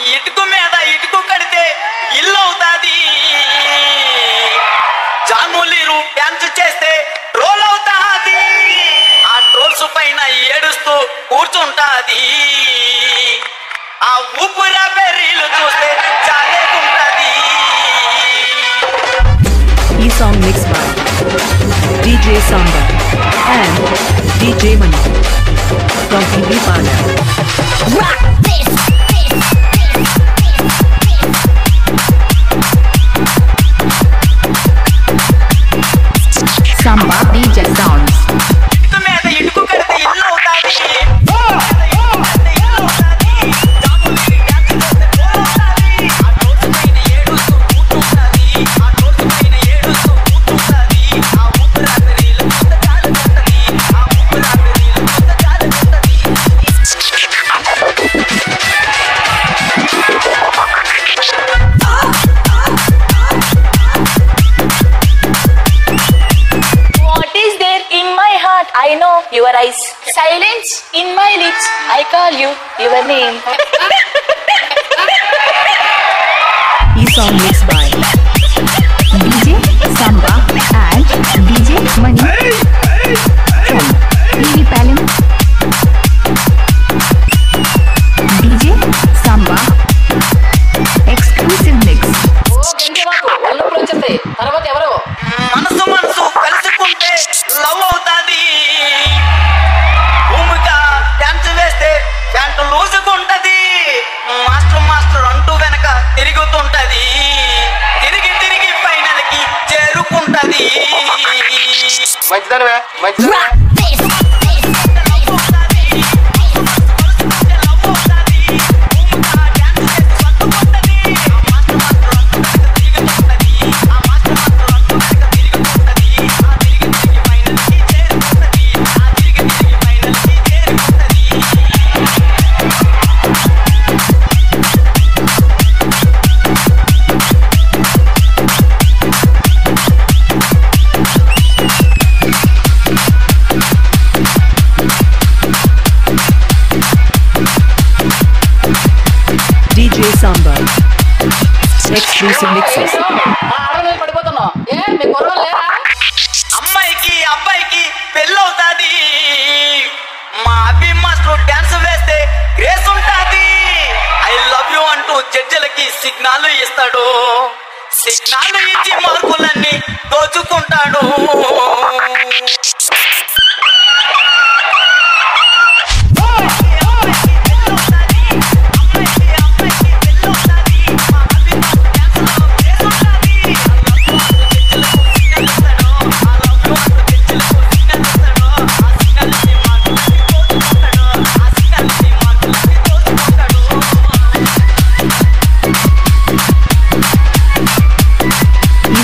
ఇటుకు మీద ఇటుకు కడితే ఇల్లు అవుతాది, జాములీరు డ్యాన్స్ చేస్తే ట్రోల్ అవుతాది, ఆ ట్రోల్స్ పైన ఏడుస్తూ కూర్చుంటాది, ఆ ఊపిరి బెర్రీలు చూస్తే చాలేకుంటది. ఈ song mix by DJ Samba and DJ Mani from PB Parlor. Rock this. Samba DJ Sounds. ఇటుకు మీద ఇటుకు కడితే ఇల్లు అవుతాది, I know your eyes. Silence in my lips. I call you your name. E song mixed by DJ Samba and DJ Mani from PB Parlor. DJ Samba exclusive mix. మనసు మనసు కలుసుకుంటే love అవుతాది, భూమిగా dance వేస్తే pant లూజుకుంటది, master master అంటూ వెనక తిరుగుతుంటది, తిరిగి తిరిగి final కి చేరుకుంటది. మంచిదనవే Rock this. DJ Samba exclusive mixes. అమ్మాయికి అబ్బాయికి పెళ్ళవుతాది, మా అభి మాస్టర్ డ్యాన్స్ వేస్తే గ్రేస్ ఉంటాది, ఐ లవ్ యూ అంటూ జడ్జిలకి సిగ్నాలు ఇస్తాడు, సిగ్నాలు ఇచ్చి మార్కులన్నీ దోచుకుంటాడు.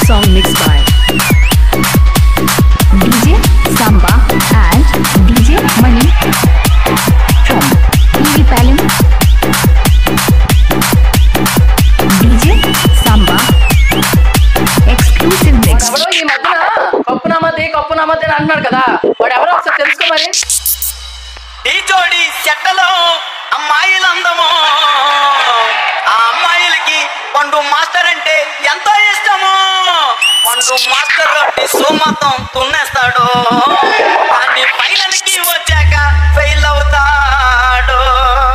Song mixed by DJ Samba and DJ Mani from PB Parlor. DJ Samba exclusive mix. ఈ మధ్యన కప్పు నామతే అంటున్నాడు కదా, వాడు ఎవరో ఒకసారి తెలుసుకో మరి. ఈ జోడి చెట్టలో అమ్మాయిలందమో, ఆ అమ్మాయిలకి పండు మాస్టర్ అంటే ఎంతో ఇష్టము, పండు మాస్టర్ సుమతం తున్నేస్తాడు, కానీ ఫైనల్ కి వచ్చాక ఫెయిల్ అవుతాడు,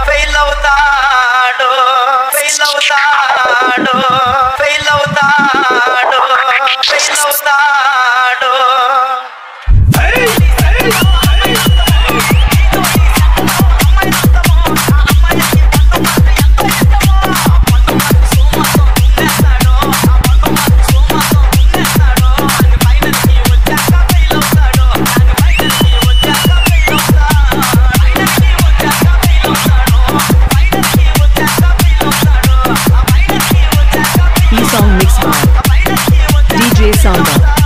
ఫెయిల్ అవుతాడు, ఫెయిల్ అవుతాడు, ఫెయిల్ అవుతాడు, ఫెయిల్ అవుతాడు. E song mixed by DJ Samba